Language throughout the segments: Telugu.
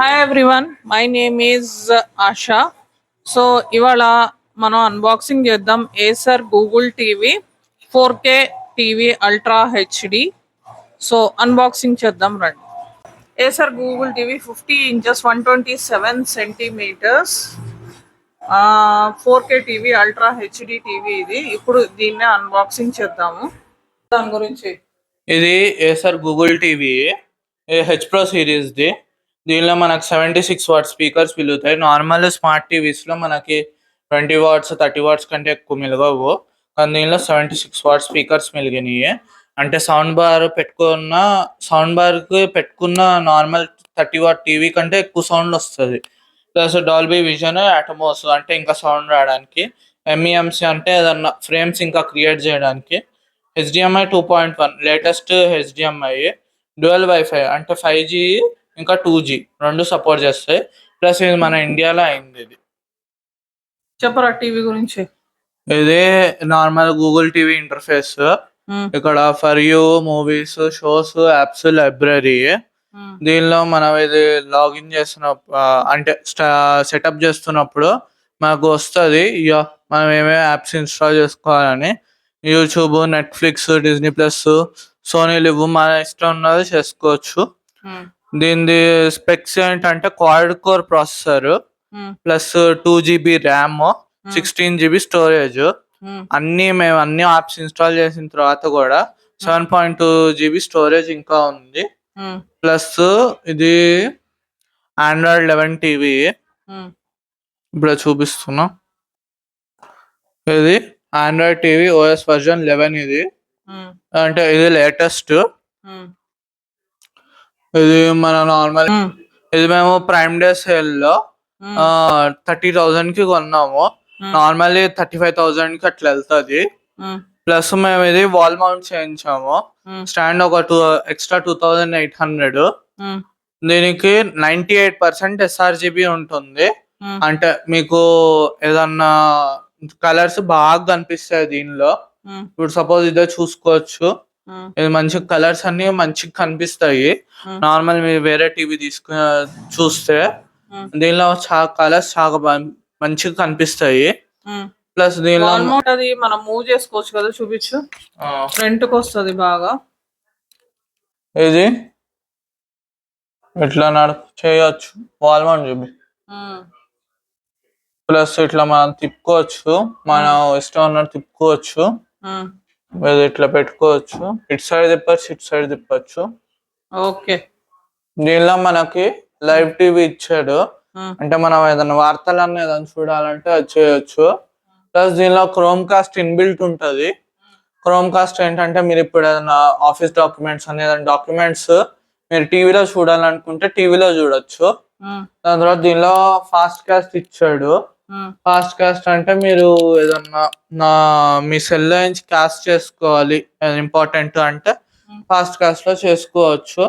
Hi everyone, my name is Asha. So ఇవాళ మనం అన్బాక్సింగ్ చేద్దాం Acer Google TV 4K TV ultra HD. So unboxing చేద్దాం రండి. Acer Google TV 50 inches 127 centimetres 4K TV ultra HD TV. ఇది ఇప్పుడు దీన్నే అన్బాక్సింగ్ చేద్దాము. దాని గురించి ఇది Acer Google TV H pro సిరీస్ది. దీనిలో మనకు 76 వాట్ స్పీకర్స్ మిగులుతాయి. నార్మల్ స్మార్ట్ టీవీస్లో మనకి 20 వాట్స్ 30 వాట్స్ కంటే ఎక్కువ మిలగవు, కానీ దీనిలో 76 వాట్ స్పీకర్స్ మిలిగినాయి. అంటే సౌండ్ బార్కి పెట్టుకున్న నార్మల్ 30 వాట్ టీవీ కంటే ఎక్కువ సౌండ్ వస్తుంది. ప్లస్ డాల్బీ విజన్, అటమోస్ అంటే ఇంకా సౌండ్ రావడానికి, ఎంఈఎంసి అంటే ఏదన్నా ఫ్రేమ్స్ ఇంకా క్రియేట్ చేయడానికి, HDMI 2.1 latest HDMI, dual wifi అంటే 5G ఇంకా 2G రెండు సపోర్ట్ చేస్తాయి. ప్లస్ ఇది మన ఇండియాలో అయింది. ఇది చెప్పరా టీవీ గురించి. ఇది నార్మల్ గూగుల్ టీవీ ఇంటర్ఫేస్. ఇక్కడ for you, movies, shows, apps, library. దీనిలో మనం ఇది లాగిన్ చేస్తున్నప్పుడు అంటే సెటప్ చేస్తున్నప్పుడు మనకు వస్తుంది మనం ఏమేమి యాప్స్ ఇన్స్టాల్ చేసుకోవాలని. YouTube, Netflix, Disney plus, Sony Liv మన ఇష్టం ఉన్నది చేసుకోవచ్చు. దీని స్పెక్స్ ఏంటంటే quad core processor plus 2GB RAM, 16GB storage. మేము అన్ని యాప్స్ ఇన్స్టాల్ చేసిన తర్వాత కూడా 7.2GB స్టోరేజ్ ఇంకా ఉంది. ప్లస్ ఇది ఆండ్రాయిడ్ 11 టీవీ. ఇప్పుడు చూపిస్తున్నా. ఇది ఆండ్రాయిడ్ టీవీ ఓఎస్ వర్జన్ 11. ఇది అంటే ఇది లేటెస్ట్. ఇది మన నార్మల్ ఇది మేము ప్రైమ్ డే సేల్ లో 30,000 కి కొన్నాము. నార్మల్లీ 35,000 కి అట్లా వెళ్తుంది. ప్లస్ మేము ఇది వాల్ మౌంట్ చేయించాము. స్టాండ్ ఒక ఎక్స్ట్రా 2,800. దీనికి 98% SRGB ఉంటుంది. అంటే మీకు ఏదన్నా కలర్స్ బాగా కనిపిస్తాయి దీనిలో. ఇప్పుడు సపోజ్ ఇదే చూసుకోవచ్చు. ఇది మంచి కలర్స్ అన్ని మంచిగా కనిపిస్తాయి. నార్మల్ మీరు వేరే టీవీ చూస్తే దీనిలో కలర్స్ చాలా మంచిగా కనిపిస్తాయి. ప్లస్ దీనిలో మనం మూవ్ చేసుకోవచ్చు కదా, చూపించు. ఫ్రంట్ కి వస్తుంది బాగా. ఇది ఇట్లా చేయొచ్చు, వాల్ మౌంట్ చూపి. ప్లస్ ఇట్లా మనం తిప్పుకోవచ్చు, మనం ఇష్టం ఉన్నట్టు తిప్పుకోవచ్చు. ఇట్లా పెట్టుకోవచ్చు, ఇటు సైడ్ తిప్పచ్చు, ఇటు సైడ్ తిప్పచ్చు. ఓకే. దీనిలో మనకి లైవ్ టీవీ ఇచ్చాడు. అంటే మనం ఏదైనా వార్తలన్నీ ఏదైనా చూడాలంటే అది చేయొచ్చు. ప్లస్ దీనిలో క్రోమ్ కాస్ట్ ఇన్బిల్ట్ ఉంటుంది. క్రోమ్ కాస్ట్ ఏంటంటే మీరు ఇప్పుడు ఏదైనా ఆఫీస్ డాక్యుమెంట్స్ అని ఏదైనా డాక్యుమెంట్స్ మీరు టీవీలో చూడాలనుకుంటే టీవీలో చూడొచ్చు. దాని తర్వాత దీనిలో ఫాస్ట్ కాస్ట్ ఇచ్చాడు. ఫాస్ట్ కాస్ట్ అంటే మీరు ఏదన్నా మీ సెల్ నుంచి కాస్ట్ చేసుకోవాలి ఇంపార్టెంట్ అంటే ఫాస్ట్ కాస్ట్ లో చేసుకోవచ్చు.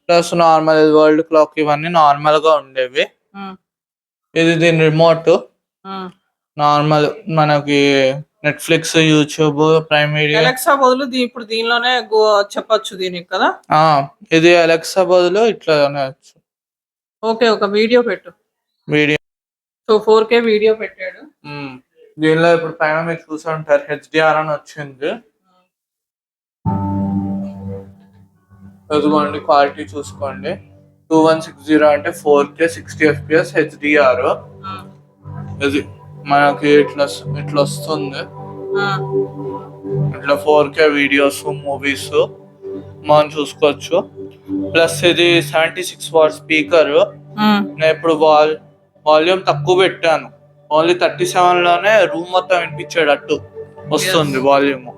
ప్లస్ నార్మల్ వరల్డ్ క్లాక్ ఇవన్నీ నార్మల్ గా ఉండేవి. ఇది దీని రిమోట్. నార్మల్ మనకి Netflix, YouTube, prime video, Alexa బదులు ఇప్పుడు దీనిలోనే చెప్పొచ్చు దీనికి కదా. ఇది అలెక్సా బదులు ఇట్లానే వచ్చు. ఓకే, ఒక వీడియో పెట్టు. వీడియో సో 4K వీడియో పెట్టాడు. దీనిలో ఇప్పుడు పైన మీరు చూసి ఉంటారు HDR అని వచ్చింది. ఎదుగోండి, క్వాలిటీ చూసుకోండి. 2160 అంటే 4K 60 FPS HDR. ఇది మనకి ఇట్లా వస్తుంది. ఇట్లా 4K వీడియోస్, మూవీస్ మనం చూసుకోవచ్చు. ప్లస్ ఇది 76 వాట్ స్పీకర్. నేను ఇప్పుడు వాల్యూమ్ తక్కువ పెట్టాను, ఓన్లీ 37 లోనే రూమ్ మొత్తం వినిపించేటట్టు వస్తుంది వాల్యూమ్.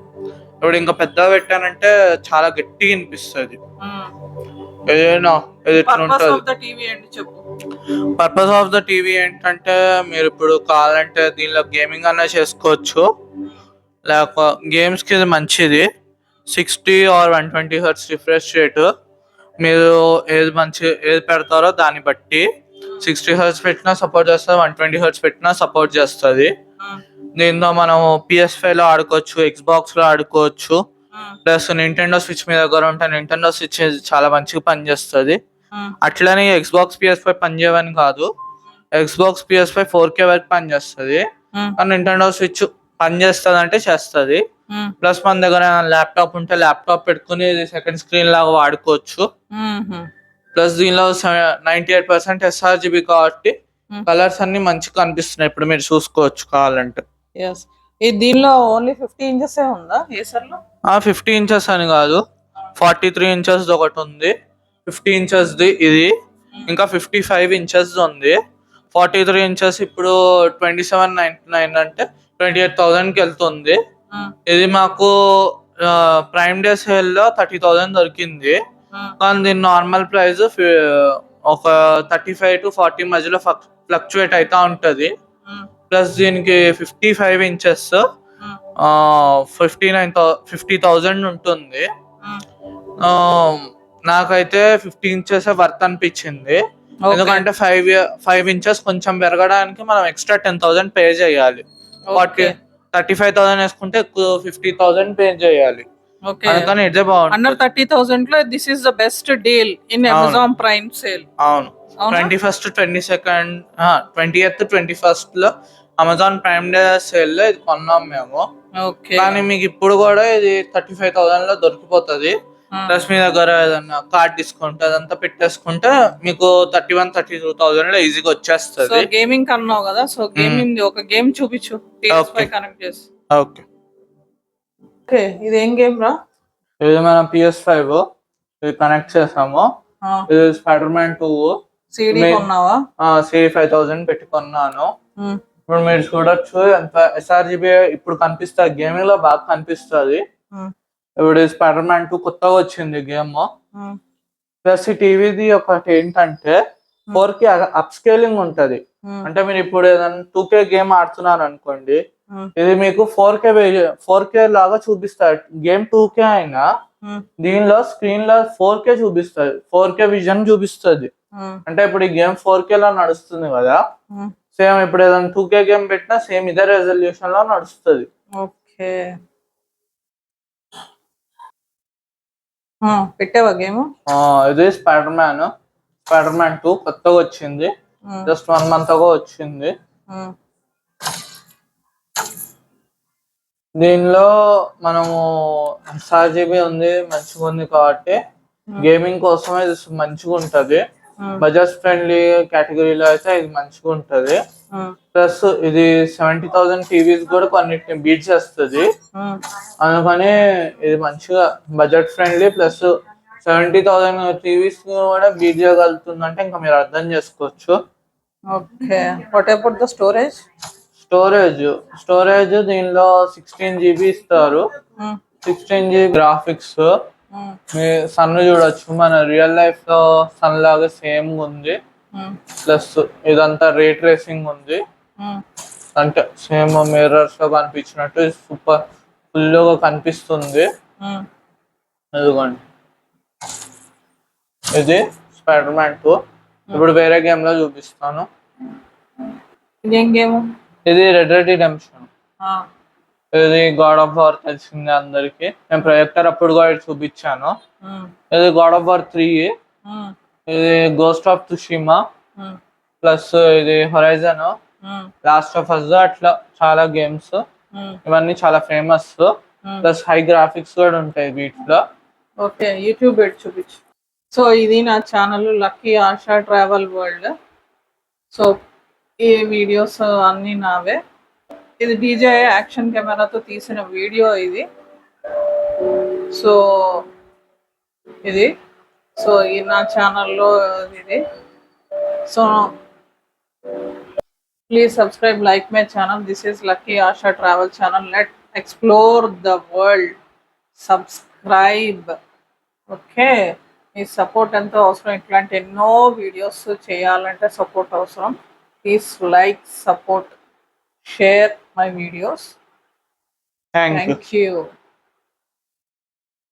ఇప్పుడు ఇంకా పెద్దగా పెట్టానంటే చాలా గట్టిగా వినిపిస్తుంది. పర్పస్ ఆఫ్ ద టీవీ ఏంటంటే మీరు ఇప్పుడు కావాలంటే దీనిలో గేమింగ్ అనే చేసుకోవచ్చు. లేకపోతే గేమ్స్ కి ఇది మంచిది. 60 ఆర్ 120 Hz రిఫ్రెష్ రేట్. మీరు ఏది పెడతారో దాన్ని బట్టి 60 Hz పెట్టినా సపోర్ట్ చేస్తుంది, 120 Hz పెట్టినా సపోర్ట్ చేస్తుంది. దీంతో మనం PS5 లో ఆడుకోవచ్చు, Xbox లో ఆడుకోవచ్చు. ప్లస్ నింటెండో స్విచ్ మీ దగ్గర ఉంటే నింటెండో స్విచ్ చాలా మంచిగా పనిచేస్తుంది. అట్లనే ఎక్స్బాక్స్ PS5 పనిచేయవని కాదు, ఎక్స్బాక్స్ PS5 4K వరకు పనిచేస్తుంది. కానీ నింటెండో స్విచ్ పనిచేస్తుంది అంటే చేస్తుంది. ప్లస్ మన దగ్గర ల్యాప్టాప్ ఉంటే ల్యాప్టాప్ పెట్టుకుని సెకండ్ స్క్రీన్ లాగా వాడుకోవచ్చు. ప్లస్ దీనిలో 98% SRGB కాబట్టి కలర్స్ అన్ని మంచిగా కనిపిస్తున్నాయి. ఇప్పుడు మీరు చూసుకోవచ్చు కావాలంటే. దీనిలో ఓన్లీ 50 ఇంచెస్ ఉందా ఏసర్ లో? 50 ఇంచెస్ అని కాదు, 43 ఇంచెస్ ఒకటి ఉంది, 50 ఇంచెస్ ది ఇది, ఇంకా 55 ఇంచెస్ ఉంది. 43 ఇంచెస్ ఇప్పుడు 2799 అంటే 28,000కి వెళ్తుంది. ఇది మాకు ప్రైమ్ డే సేల్ లో 30,000 దొరికింది. కానీ దీని నార్మల్ ప్రైస్ ఒక 35 to 40 మధ్యలో ఫ్లక్చువేట్ అవుతా ఉంటది. ప్లస్ దీనికి 55 ఇంచెస్ 50,000 ఉంటుంది. నాకైతే 50 ఇంచెస్ వర్త్ అనిపించింది. ఎందుకంటే 5 ఇంచెస్ కొంచెం పెరగడానికి మనం ఎక్స్ట్రా 10,000 పే చేయాలి. 35,000 వేసుకుంటే 50,000 పే చేయాలి. అందుకని ఇదే బాగుంటుంది. అండర్ 30,000 లో this is the best deal in Amazon prime sale. అవును, 21st 22nd 20th 21st లో అమెజాన్ ప్రైమ్ డే సేల్ లో ఇది కొన్నాం మేము. కానీ మీకు ఇప్పుడు కూడా ఇది 35,000 లో దొరికిపోతుంది. ప్లస్ మీ దగ్గర ఏదన్నా కార్డ్ డిస్కౌంట్ అదంతా పెట్టేసుకుంటే మీకు 31-32,000 లో ఈజీగా వచ్చేస్తుంది. గేమింగ్ కన్నావు కదా, సో గేమింగ్ ఒక గేమ్ చూపించు కనెక్ట్ చేసి. ఓకే, ఇది ఏం గేమ్ రా? ఇది మనం PS5 ఇది కనెక్ట్ చేసాము. ఇది స్పైడర్ మ్యాన్ 2 CD కొన్నావా? CD 5,000 పెట్టుకున్నాను. ఇప్పుడు మీరు చూడొచ్చు ఎంత SRGB ఇప్పుడు కనిపిస్తుంది. గేమింగ్ లో బాగా కనిపిస్తుంది. ఇప్పుడు స్పైడర్ మ్యాన్ 2 కొత్తగా వచ్చింది గేమ్. ప్లస్ ఈ టీవీది ఒకటి ఏంటంటే 4K అప్ స్కేలింగ్ ఉంటది. అంటే మీరు ఇప్పుడు ఏదైనా 2K గేమ్ ఆడుతున్నారు అనుకోండి, ఇది మీకు 4K లాగా చూపిస్తారు. గేమ్ 2K అయినా దీనిలో స్క్రీన్ లో 4K చూపిస్తుంది, 4K విజన్ చూపిస్తుంది. అంటే ఇప్పుడు ఈ గేమ్ 4K లో నడుస్తుంది కదా, సేమ్ ఇప్పుడు ఏదైనా 2K గేమ్ పెట్టినా సేమ్ ఇదే రెజల్యూషన్ లో నడుస్తుంది. ఓకే, పెట్టావా గేమ్? ఇది స్పైడర్ మ్యాన్ 2 కొత్తగా వచ్చింది, జస్ట్ 1 month ago వచ్చింది. దీనిలో మనము SRGB ఉంది, మంచిగా ఉంది కాబట్టి గేమింగ్ కోసమే ఇది మంచిగా ఉంటది. బజాజ్ ఫ్రెండ్లీ కేటగిరీలో అయితే ఇది మంచిగా ఉంటది. ప్లస్ ఇది 70,000 టీవీస్ కూడా కొన్నిటిని బీట్ చేస్తుంది. అందుకని ఇది మంచిగా బడ్జెట్ ఫ్రెండ్లీ, ప్లస్ 70,000 టీవీస్ కూడా బీట్ చేయగలుగుతుందంటే ఇంకా మీరు అర్థం చేసుకోవచ్చు. Okay, what about the storage? Storage దీనిలో 16 GB ఇస్తారు. 16 GB గ్రాఫిక్స్. మీ సన్ చూడొచ్చు, మన రియల్ లైఫ్ లో సన్ లాగా సేమ్ ఉంది. ప్లస్ ఇదంతా రే ట్రేసింగ్ ఉంది, అంటే సేమ్ మిర్రర్స్ లో కనిపించినట్టు సూపర్ ఫుల్ గా కనిపిస్తుంది. ఇదిగోండి, ఇది స్పైడర్ మ్యాన్ 2. ఇప్పుడు వేరే గేమ్ లో చూపిస్తాను. ఇది రెడ్ డెడ్ రిడెంప్షన్. ఇది గాడ్ ఆఫ్ వార్ తెలిసిందే అందరికి, నేను ప్రొజెక్టర్ అప్పుడు కూడా చూపించాను. ఇది గాడ్ ఆఫ్ వార్ 3, ఇది గోస్ట్ ఆఫ్ తుషిమా, ప్లస్ ఇది హొరైజన్, లాస్ట్ ఆఫ్ అస్, అట్లా చాలా గేమ్స్. ఇవన్నీ చాలా ఫేమస్. ప్లస్ హై గ్రాఫిక్స్ కూడా ఉంటాయి వీటిలో. ఓకే, యూట్యూబ్ పెట్టి చూపించు. సో ఇది నా channel lucky ASHA travel world. So ఈ వీడియోస్ అన్నీ నావే. ఇది DJI యాక్షన్ కెమెరాతో తీసిన వీడియో ఇది. సో ఇది నా ఛానల్లో ఇది. So please subscribe, like my channel. This is lucky ASHA travel channel. Let explore the world. Subscribe. Okay, me support ఎంతో అవసరం. ఇట్లాంటి ఎన్నో వీడియోస్ చేయాలంటే సపోర్ట్ అవసరం. Please like, support, share my videos. Thank you.